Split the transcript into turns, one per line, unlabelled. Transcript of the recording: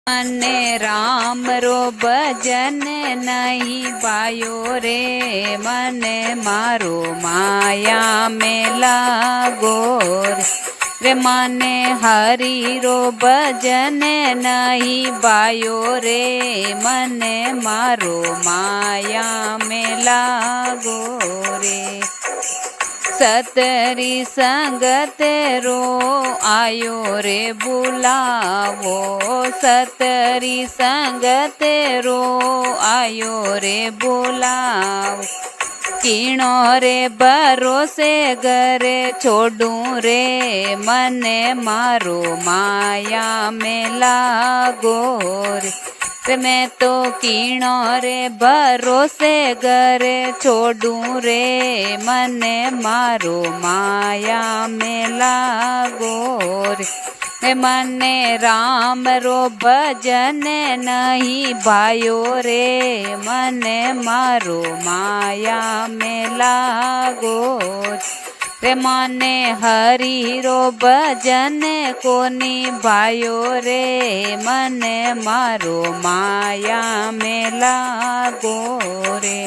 મને રામ રો ભજન નહીં ભાયો રે, મને મારો માયા में लागो रे। મને હરી રો ભજન નહીં ભાયો રે, મને મારો માયા में लागो રે। सतरी संगत रो आयो रे बुलावो, सतरी संगत रो आयो रे बुलावो। कीणो रे भरोसे घरे छोड़ू रे, मने मारो माया में लागो रे। मैं तो कीणो रे भरोसे घरे छोड़ू रे, मने मारो माया में लागो रे। मने राम रो भजन नहीं भायो रे, मने मारो माया में लागो रे। मने हरि रो भजन कोनी भायो रे, मने मारो माया में लागो रे।